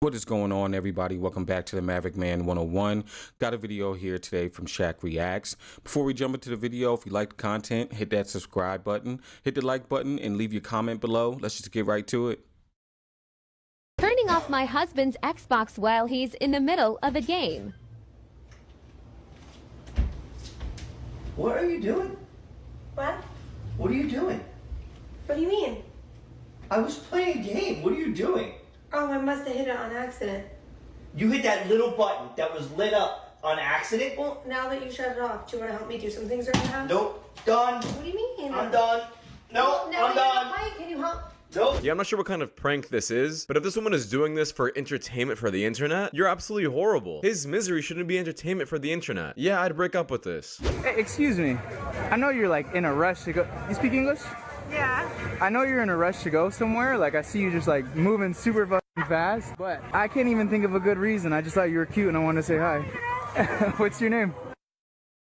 What is going on, everybody? Welcome back to the Maverick Man 101. Got a video here today from Shaq Reacts. Before we jump into the video, if you like the content, hit that subscribe button, hit the like button, and leave your comment below. Let's just get right to it. Turning off my husband's Xbox while he's in the middle of a game. What are you doing? What? What are you doing? What do you mean? I was playing a game. What are you doing? Oh, I must have hit it on accident. You hit that little button that was lit up on accident? Well, now that you shut it off, do you want to help me do some things around the house? Nope. Done. What do you mean? I'm done. Well, Nope. now I'm that you're done. not playing, can you help? Nope. Yeah, I'm not sure what kind of prank this is, but if this woman is doing this for entertainment for the internet, you're absolutely horrible. His misery shouldn't be entertainment for the internet. Yeah, I'd break up with this. Hey, excuse me. I know you're like in a rush to go. You speak English? Yeah. I know you're in a rush to go somewhere. Like I see you just like moving super fucking fast, but I can't even think of a good reason. I just thought you were cute and I wanted to say hi. What's your name?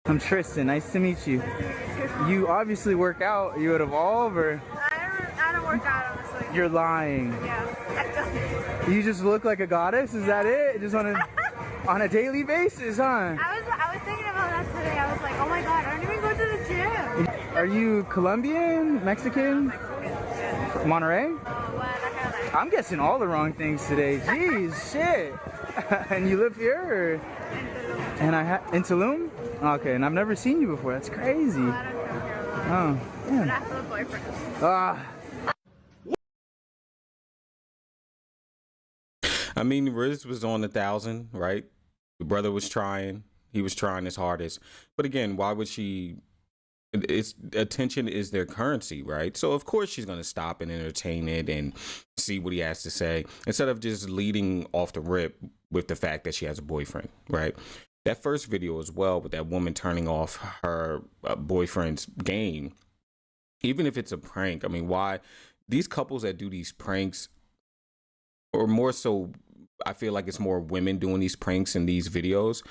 I'm Tristan. Nice to meet you. You obviously work out. Are you at Evolve or? I don't work out, honestly. You're lying. Yeah, I don't. You just look like a goddess. Is that it? Just on a daily basis, huh? I was thinking about that today. I was like, oh my god, I don't even go to the gym. Are you Colombian, Mexican, Monterey? I'm guessing all the wrong things today. Jeez, shit. And you live here, or? In Tulum? Okay, and I've never seen you before. That's crazy. Oh, yeah. Ah. I mean, Riz was on 1,000, right? The brother was trying. He was trying his hardest. But again, why would she? It's attention is their currency, right? So of course she's going to stop and entertain it and see what he has to say instead of just leading off the rip with the fact that she has a boyfriend, right? That first video as well, with that woman turning off her boyfriend's game, even if it's a prank. I mean, why these couples that do these pranks, or more so, I feel like it's more women doing these pranks in these videos,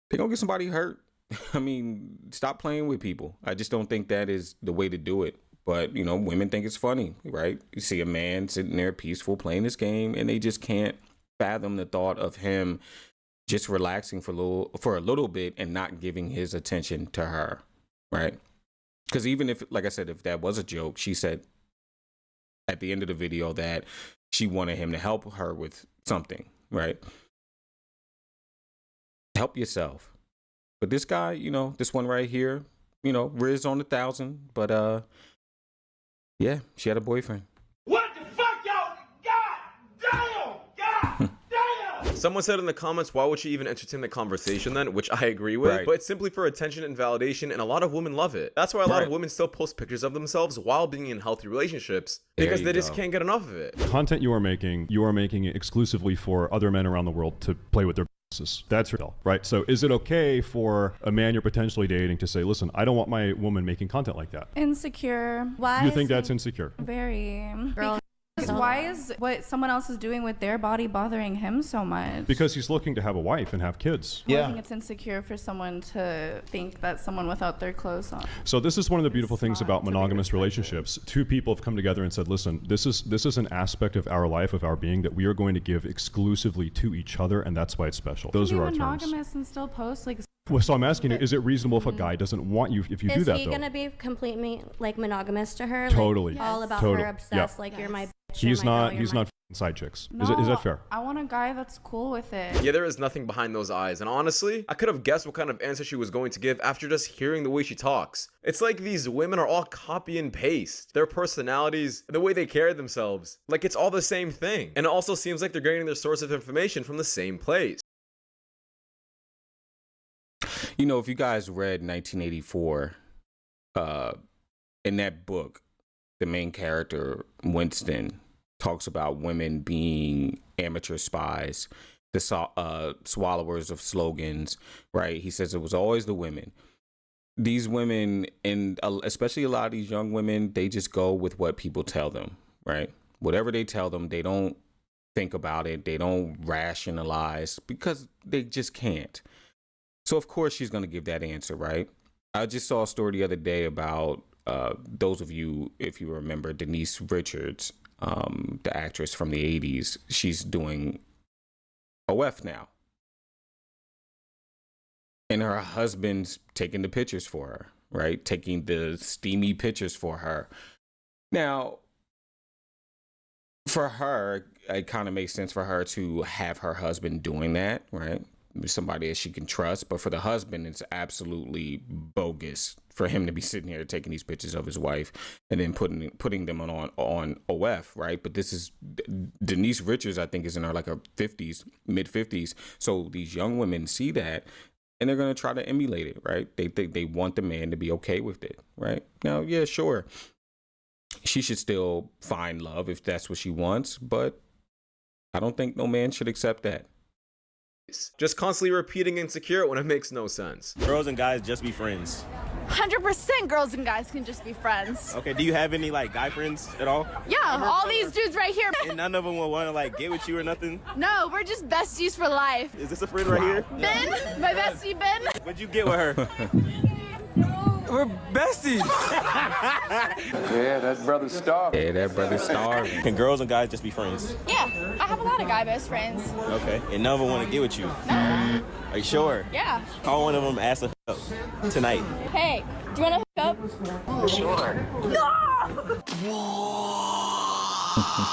they're going to get somebody hurt. I mean, stop playing with people. I just don't think that is the way to do it. But, you know, women think it's funny, right? You see a man sitting there peaceful playing this game and they just can't fathom the thought of him just relaxing for a little bit and not giving his attention to her, right? Because even if, like I said, if that was a joke, she said at the end of the video that she wanted him to help her with something, right? Help yourself. But this guy, you know, this one right here, you know, Riz on 1,000, but yeah, she had a boyfriend. What the fuck, y'all? God damn! God damn! Someone said in the comments, why would she even entertain the conversation then? Which I agree with, Right. but it's simply for attention and validation, and a lot of women love it. That's why a lot of Right. women still post pictures of themselves while being in healthy relationships, There because you they just go. can't get enough of it. Content you are making it exclusively for other men around the world to play with their businesses. That's real, right? So is it okay for a man you're potentially dating to say, listen, I don't want my woman making content like that? Insecure. Why? You think that's insecure? Very. Girl, Because why is what someone else is doing with their body bothering him so much? Because he's looking to have a wife and have kids. I think it's insecure for someone to think that someone without their clothes on. So this is one of the beautiful things not about to be monogamous respected. relationships. Two people have come together and said, listen, this is an aspect of our life, of our being, that we are going to give exclusively to each other, and that's why it's special. Those Be are our terms. monogamous and still post like. Well, so I'm asking you, is it reasonable if a guy doesn't want you, if you do Is that he though? gonna be completely like monogamous to her? Totally. Like, all about Totally. her, obsessed. Yeah. Like you're my. Bitch, He's you're my not, girl, he's you're my- not f***ing side chicks. No, Is that fair? I want a guy that's cool with it. Yeah, there is nothing behind those eyes, and honestly, I could have guessed what kind of answer she was going to give after just hearing the way she talks. It's like these women are all copy and paste. Their personalities, the way they carry themselves, like it's all the same thing. And it also seems like they're getting their source of information from the same place. You know, if you guys read 1984, in that book, the main character, Winston, talks about women being amateur spies, the swallowers of slogans, right? He says it was always the women. These women, and especially a lot of these young women, they just go with what people tell them, right? Whatever they tell them, they don't think about it. They don't rationalize because they just can't. So of course she's going to give that answer, right? I just saw a story the other day about those of you, if you remember, Denise Richards. the actress from the 80s. She's doing OF now. And her husband's taking the pictures for her, right? Taking the steamy pictures for her. Now, for her, it kind of makes sense for her to have her husband doing that, right? Somebody that she can trust. But for the husband, it's absolutely bogus for him to be sitting here taking these pictures of his wife and then putting them on OF, right? But this is Denise Richards, I think, is in her like her 50s, mid 50s. So these young women see that and they're going to try to emulate it, right? They think they want the man to be okay with it, right? Now, yeah, sure. She should still find love if that's what she wants, but I don't think no man should accept that. Just constantly repeating insecure when it makes no sense. Girls and guys just be friends. 100% girls and guys can just be friends. Okay, do you have any like guy friends at all? Yeah, all these dudes right here. And none of them will want to like get with you or nothing? No, we're just besties for life. Is this a friend right here? Ben, my bestie Ben. What'd you get with her? We're besties. Yeah, that brother's starving. Yeah, that brother's starving. Can girls and guys just be friends? Yeah, I have a lot of guy best friends. Okay, and none of them want to get with you? No. Are you sure? Yeah. Call one of them, ask to hook up tonight. Hey, do you want to hook up? Sure. No!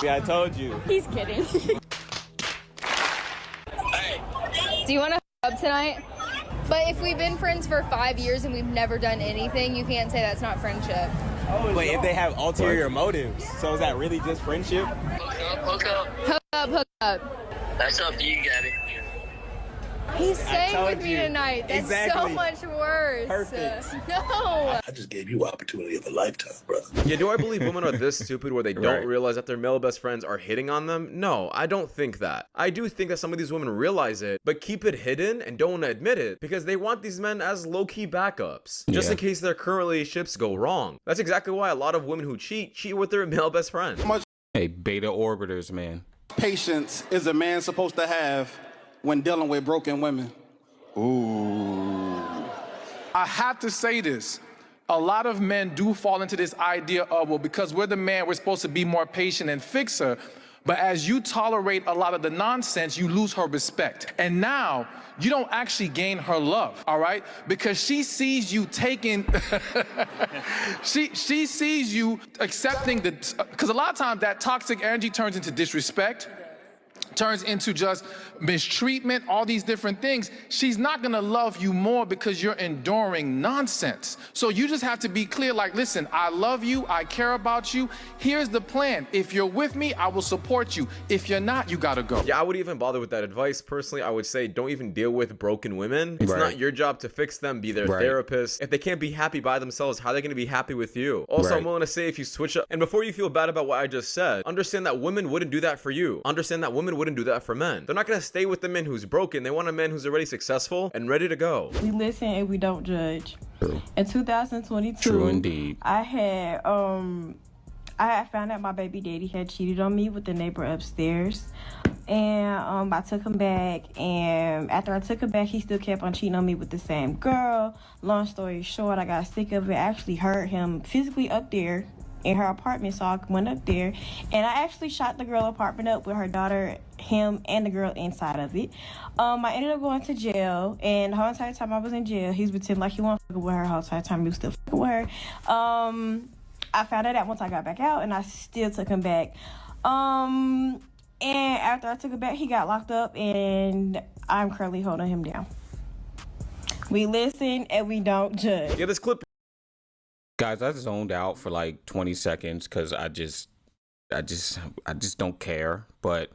Yeah, I told you. He's kidding. Do you want to hook up tonight? But if we've been friends for 5 years and we've never done anything, you can't say that's not friendship. But if they have ulterior motives, so is that really just friendship? Hook up. That's up to you, Gabby. He's I staying told with me you. tonight. That's so Exactly. much worse. Perfect. No. I just gave you opportunity of a lifetime, brother. Yeah, do I believe women are this stupid where they don't Right. realize that their male best friends are hitting on them? No, I don't think that. I do think that some of these women realize it, but keep it hidden and don't want to admit it because they want these men as low-key backups, just Yeah. in case their current relationships go wrong. That's exactly why a lot of women who cheat with their male best friend. Hey, beta orbiters, man. Patience is a man supposed to have when dealing with broken women. Ooh. I have to say this. A lot of men do fall into this idea of, well, because we're the man, we're supposed to be more patient and fix her. But as you tolerate a lot of the nonsense, you lose her respect. And now you don't actually gain her love, all right? Because she sees you taking, she sees you accepting because a lot of times that toxic energy turns into disrespect, turns into just mistreatment, all these different things. She's not gonna love you more because you're enduring nonsense. So you just have to be clear, like, listen, I love you, I care about you. Here's the plan. If you're with me, I will support you. If you're not, you gotta go. Yeah, I wouldn't even bother with that advice. Personally, I would say don't even deal with broken women. It's Right. not your job to fix them, be their Right. therapist. If they can't be happy by themselves, how are they going to be happy with you? Also, Right. I'm willing to say if you switch up, and before you feel bad about what I just said, understand that women wouldn't do that for you. Understand that women wouldn't do that for men. They're not going to stay with the man who's broken. They want a man who's already successful and ready to go. We listen and we don't judge. True. In 2022, True indeed. I had found out my baby daddy had cheated on me with the neighbor upstairs. And I took him back, and after I took him back, he still kept on cheating on me with the same girl. Long story short, I got sick of it. I actually heard him physically up there in her apartment, so I went up there, and I actually shot the girl apartment up with her daughter, him, and the girl inside of it. I ended up going to jail, and the whole entire time I was in jail, he was pretending like he wasn't fucking with her. The whole entire time he was still fucking with her. I found out that once I got back out, and I still took him back. And after I took him back, he got locked up, and I'm currently holding him down. We listen and we don't judge. Yeah, this clip. Guys, I zoned out for like 20 seconds because I just don't care. But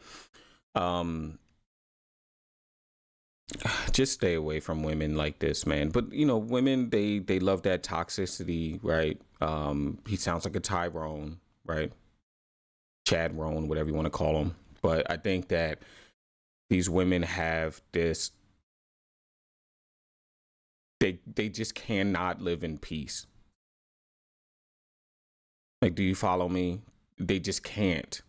just stay away from women like this, man. But you know, women, they love that toxicity, right? He sounds like a Tyrone, right? Chad Roan, whatever you want to call him. But I think that these women have this, they just cannot live in peace. Like, do you follow me? They just can't.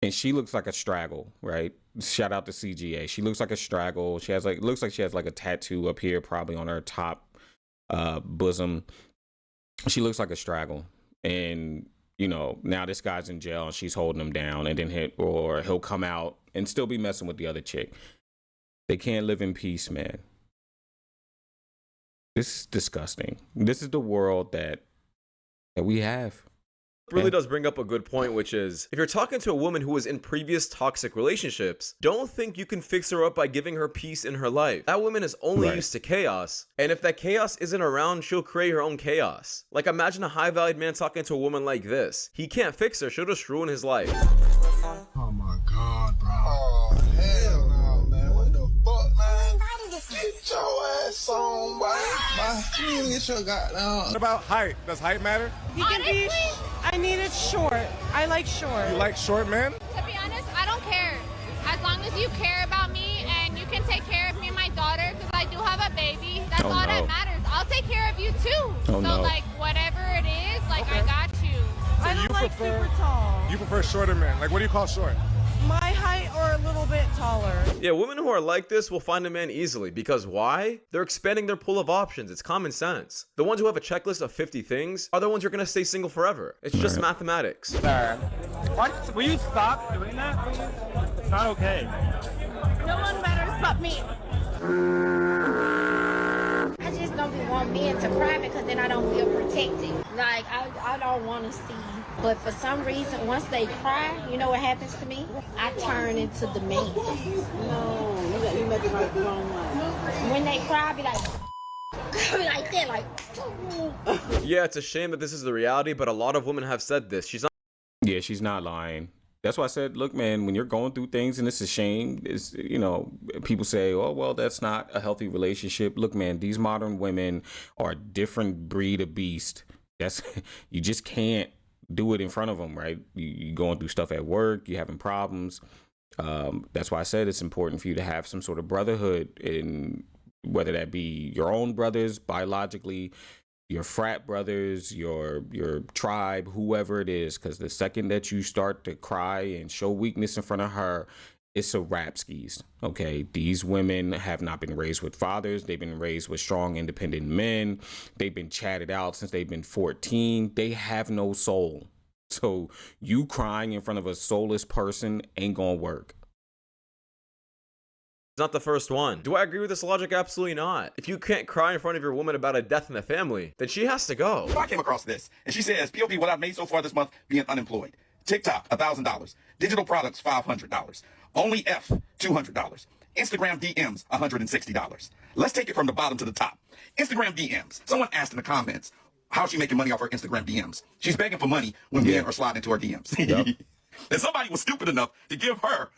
And she looks like a straggle, right? Shout out to CGA. She looks like a straggle. She has like, looks like she has like a tattoo up here, probably on her top bosom. She looks like a straggle. And you know, now this guy's in jail and she's holding him down, and then he'll come out and still be messing with the other chick. They can't live in peace, man. This is disgusting. This is the world that we have. Really does bring up a good point, which is if you're talking to a woman who was in previous toxic relationships, don't think you can fix her up by giving her peace in her life. That woman is only used to chaos, and if that chaos isn't around, she'll create her own chaos. Like, imagine a high-valued man talking to a woman like this. He can't fix her, she'll just ruin his life. Oh my god, bro. Oh, hell no, man. What the fuck, man? Get your ass on, boy. You get your goddamn. What about height? Does height matter? He can be. I need it short. I like short. You like short men? To be honest, I don't care. As long as you care about me and you can take care of me and my daughter, because I do have a baby. That's all that matters. I'll take care of you too. Like, whatever it is, like, I got you. So I don't like super tall. You prefer shorter men. Like, what do you call short? My height or a little bit taller. Yeah, women who are like this will find a man easily. Because why? They're expanding their pool of options. It's common sense. The ones who have a checklist of 50 things are the ones who are going to stay single forever. It's just mathematics. Sir, will you stop doing that, please? It's not okay. No one matters but me. I just don't want men to cry because then I don't feel protected. Like, I don't want to see. But for some reason, once they cry, you know what happens to me? I turn into the man. No, you make it like the wrong way. When they cry, I be like, like that, like. Yeah, it's a shame that this is the reality, but a lot of women have said this. She's not lying. That's why I said, look, man, when you're going through things and it's a shame, it's, you know, people say, oh, well, that's not a healthy relationship. Look, man, these modern women are a different breed of beast. You just can't do it in front of them, right? You going through stuff at work, you having problems. That's why I said it's important for you to have some sort of brotherhood, in whether that be your own brothers biologically, your frat brothers, your tribe, whoever it is, because the second that you start to cry and show weakness in front of her, it's a rap skis. Okay, these women have not been raised with fathers. They've been raised with strong, independent men. They've been chatted out since they've been 14. They have no soul. So you crying in front of a soulless person ain't gonna work. It's not the first one. Do I agree with this logic? Absolutely not. If you can't cry in front of your woman about a death in the family, then she has to go. I came across this, and she says, POP, what I've made so far this month being unemployed. TikTok, $1,000. Digital products, $500. Only F, $200. Instagram DMs, $160. Let's take it from the bottom to the top. Instagram DMs. Someone asked in the comments, how's she making money off her Instagram DMs? She's begging for money when men are sliding into her DMs. Yep. And somebody was stupid enough to give her,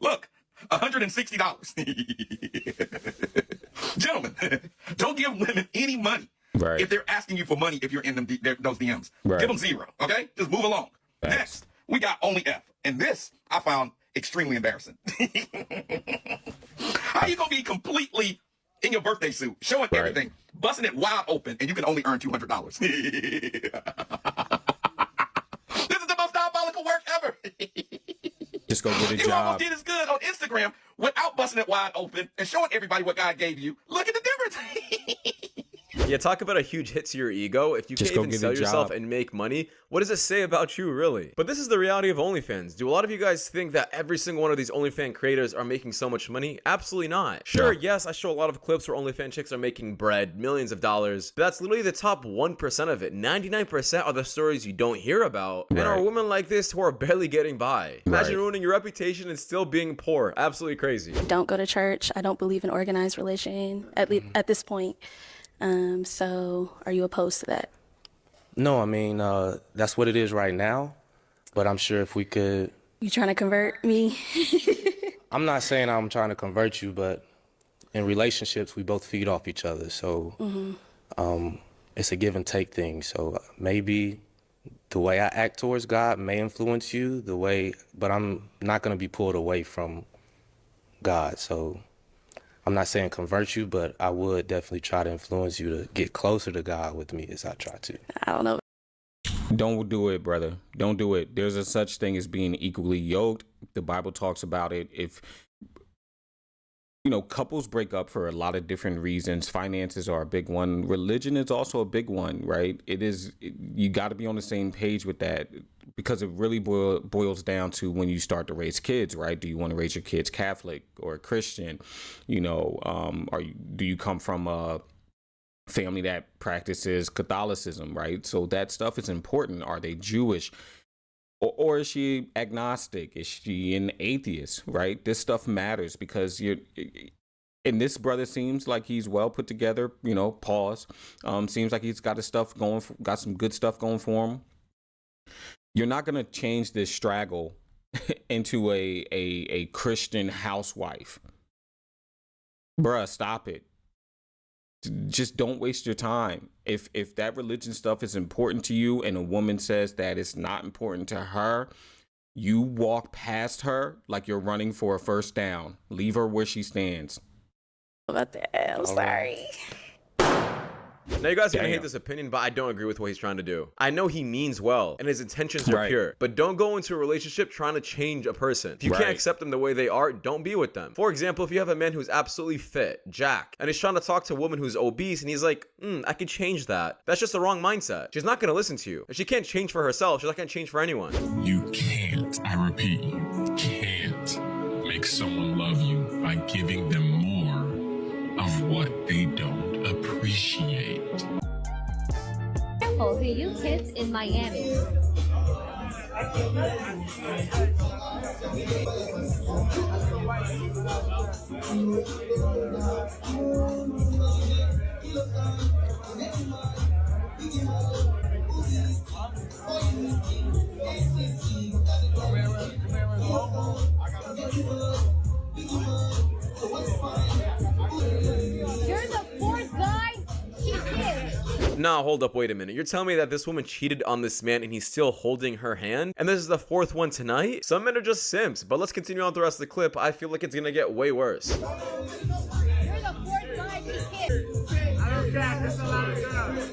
look, $160. Gentlemen, don't give women any money if they're asking you for money if you're in those DMs. Give them zero, okay? Just move along. Next, we got only F. And this I found extremely embarrassing. How you going to be completely in your birthday suit, showing everything, busting it wide open, and you can only earn $200? This is the most diabolical work ever. Just go get a you job. Almost did as good on Instagram without busting it wide open and showing everybody what God gave you. Look at the difference. Yeah, talk about a huge hit to your ego. If you Just can't go even get a sell yourself job. and make money, what does it say about you, really? But this is the reality of OnlyFans. Do a lot of you guys think that every single one of these OnlyFans creators are making so much money? Absolutely not. Sure, yes, I show a lot of clips where OnlyFans chicks are making bread, millions of dollars, but that's literally the top 1% of it. 99% are the stories you don't hear about, and are women like this who are barely getting by. Imagine ruining your reputation and still being poor. Absolutely crazy. Don't go to church. I don't believe in organized religion, at least at this point. So are you opposed to that? No, I mean, that's what it is right now. But I'm sure if we could... You trying to convert me? I'm not saying I'm trying to convert you, but in relationships, we both feed off each other. So it's a give and take thing. So maybe the way I act towards God may influence you, but I'm not going to be pulled away from God. So I'm not saying convert you, but I would definitely try to influence you to get closer to God with me as I try to. I don't know. Don't do it, brother. Don't do it. There's a such thing as being equally yoked. The Bible talks about it. If you know, couples break up for a lot of different reasons. Finances are a big one. Religion is also a big one, right? You got to be on the same page with that, because it really boils down to when you start to raise kids, right? Do you want to raise your kids Catholic or Christian? You know, do you come from a family that practices Catholicism, right? So that stuff is important. Are they Jewish? Or is she agnostic? Is she an atheist, right? This stuff matters, because and this brother seems like he's well put together, you know, pause. Seems like he's got his stuff going, got some good stuff going for him. You're not going to change this straggle into a Christian housewife. Bruh, stop it. Just don't waste your time. If that religion stuff is important to you and a woman says that it's not important to her, you walk past her like you're running for a first down. Leave her where she stands. About that, I'm sorry. Now, you guys are gonna hate this opinion, but I don't agree with what he's trying to do. I know he means well and his intentions are pure, but don't go into a relationship trying to change a person. If you can't accept them the way they are, don't be with them. For example, if you have a man who's absolutely fit, jack, and he's trying to talk to a woman who's obese and he's like, I could change that. That's just the wrong mindset. She's not gonna listen to you. If she can't change for herself, she's not gonna change for anyone. You can't, I repeat, you can't make someone love you by giving them more of what they don't appreciate. Careful who you kiss in Miami. You're the fourth guy she kissed. Nah, hold up, wait a minute. You're telling me that this woman cheated on this man and he's still holding her hand? And this is the fourth one tonight? Some men are just simps, but let's continue on with the rest of the clip. I feel like it's gonna get way worse. You're the fourth guy she kissed. I don't care, there's a lot of girls.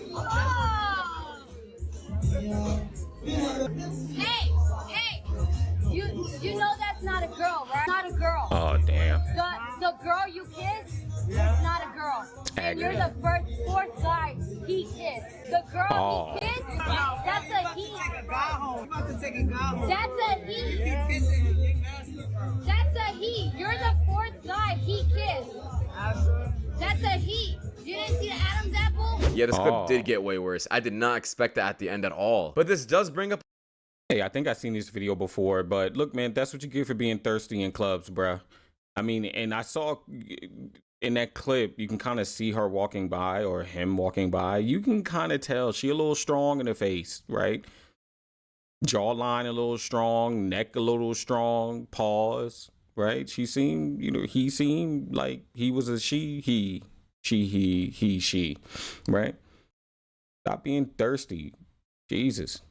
Hey, you know that's not a girl, right? Not a girl. Oh, damn. The girl you kissed, that's not a girl. And you're the fourth guy he kissed. The girl he kissed, that's a he. That's a he. That's a he. You're the fourth guy he kissed. That's a he. You didn't see the Adam's apple? Yeah, this clip did get way worse. I did not expect that at the end at all. But this does bring up... Hey, I think I've seen this video before, but look, man, that's what you get for being thirsty in clubs, bruh. I mean, and I saw in that clip, you can kind of see her walking by or him walking by. You can kind of tell she a little strong in the face, right? Jawline a little strong, neck a little strong, pause, right? She seemed, you know, he seemed like he was a she, right? Stop being thirsty. Jesus.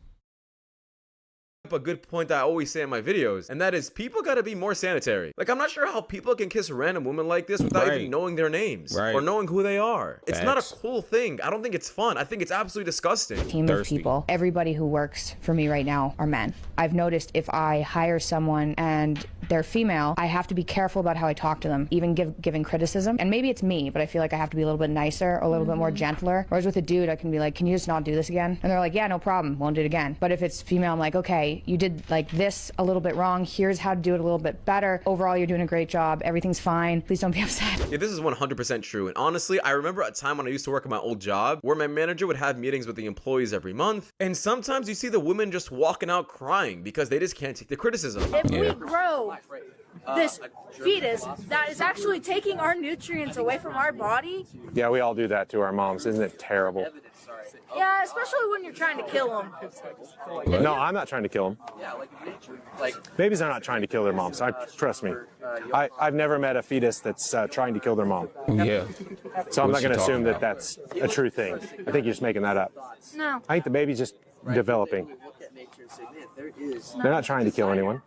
A good point that I always say in my videos, and that is people gotta be more sanitary. Like, I'm not sure how people can kiss random women like this without even knowing their names or knowing who they are. It's not a cool thing. I don't think it's fun. I think it's absolutely disgusting. Team of people. Everybody who works for me right now are men. I've noticed if I hire someone and they're female, I have to be careful about how I talk to them, even giving criticism. And maybe it's me, but I feel like I have to be a little bit nicer, a little bit more gentler. Whereas with a dude, I can be like, can you just not do this again? And they're like, yeah, no problem, won't do it again. But if it's female, I'm like, okay, you did like this a little bit wrong. Here's how to do it a little bit better. Overall, you're doing a great job. Everything's fine. Please don't be upset. Yeah, this is 100% true. And honestly, I remember a time when I used to work at my old job where my manager would have meetings with the employees every month. And sometimes you see the women just walking out crying because they just can't take the criticism. If we grow this fetus that is actually taking our nutrients away from our body. Yeah, we all do that to our moms. Isn't it terrible? Yeah, especially when you're trying to kill them. No, I'm not trying to kill them. Babies are not trying to kill their moms. Trust me. I've never met a fetus that's trying to kill their mom. Yeah. So I'm not going to assume that that's a true thing. I think you're just making that up. No. I think the baby's just developing. They're not trying to kill anyone.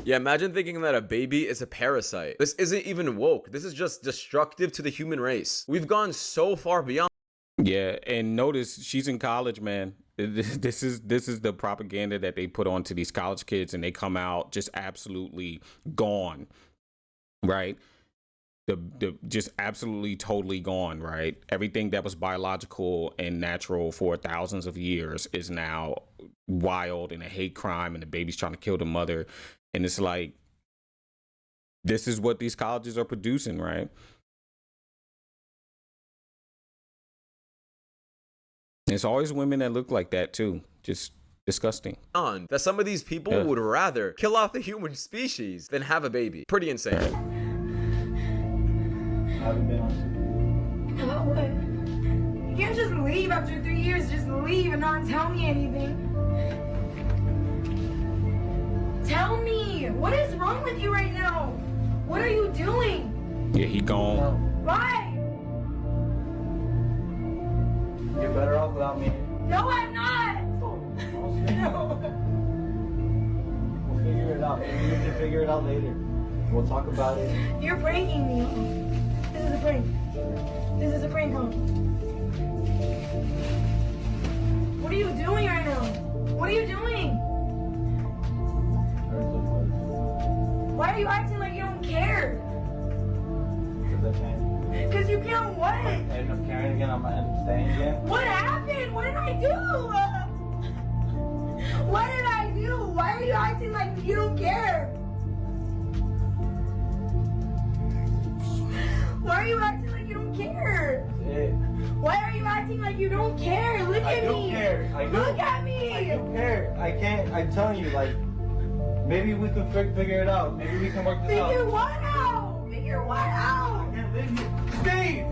Yeah, imagine thinking that a baby is a parasite. This isn't even woke. This is just destructive to the human race. We've gone so far beyond. Yeah, and notice she's in college, man. This is the propaganda that they put onto these college kids, and they come out just absolutely gone, right? the just absolutely totally gone, right? Everything that was biological and natural for thousands of years is now wild and a hate crime, and the baby's trying to kill the mother. And it's like, this is what these colleges are producing, right? It's always women that look like that too. Just disgusting. That some of these people would rather kill off the human species than have a baby. Pretty insane. Haven't been on. About what? You can't just leave after 3 years. Just leave and not tell me anything. Tell me, what is wrong with you right now? What are you doing? Yeah, he gone. Why? You're better off without me. No, I'm not. No. We'll figure it out. Maybe we can figure it out later. We'll talk about it. You're pranking me. This is a prank. This is a prank, huh? What are you doing right now? What are you doing? Why are you acting like you don't care? Because I can't. Because you can't what? I end up carrying again. I'm staying again. What happened? What did I do? What did I do? Why are you acting like you don't care? Why are you acting like you don't care? Why are you acting like you don't care? Look at me. I don't care. I don't. Look at me. I don't care. I can't. I'm telling you, like, maybe we can figure it out. Maybe we can work this out. Figure what out? Figure what out? I can't live here. Steve!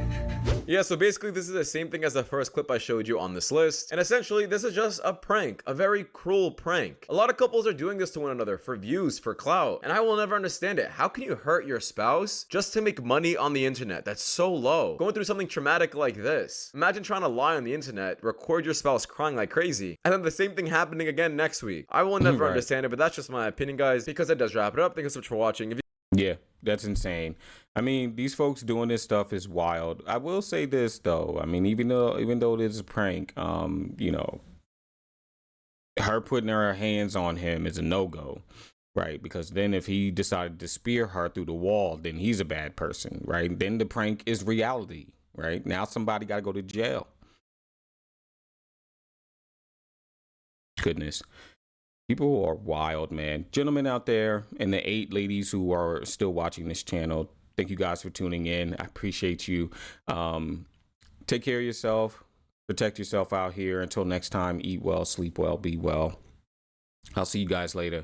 Yeah, so basically this is the same thing as the first clip I showed you on this list. And essentially this is just a prank, a very cruel prank. A lot of couples are doing this to one another for views, for clout, and I will never understand it. How can you hurt your spouse just to make money on the internet? That's so low. Going through something traumatic like this. Imagine trying to lie on the internet, record your spouse crying like crazy, and then the same thing happening again next week. I will never understand it, but that's just my opinion, guys, because that does wrap it up. Thank you so much for watching. Yeah, that's insane. I mean, these folks doing this stuff is wild. I will say this though. I mean, even though this is a prank, you know, her putting her hands on him is a no-go, right? Because then if he decided to spear her through the wall, then he's a bad person, right? Then the prank is reality, right? Now somebody got to go to jail. Goodness. People are wild, man. Gentlemen out there and the 8 ladies who are still watching this channel, thank you guys for tuning in. I appreciate you. Take care of yourself. Protect yourself out here. Until next time, eat well, sleep well, be well. I'll see you guys later.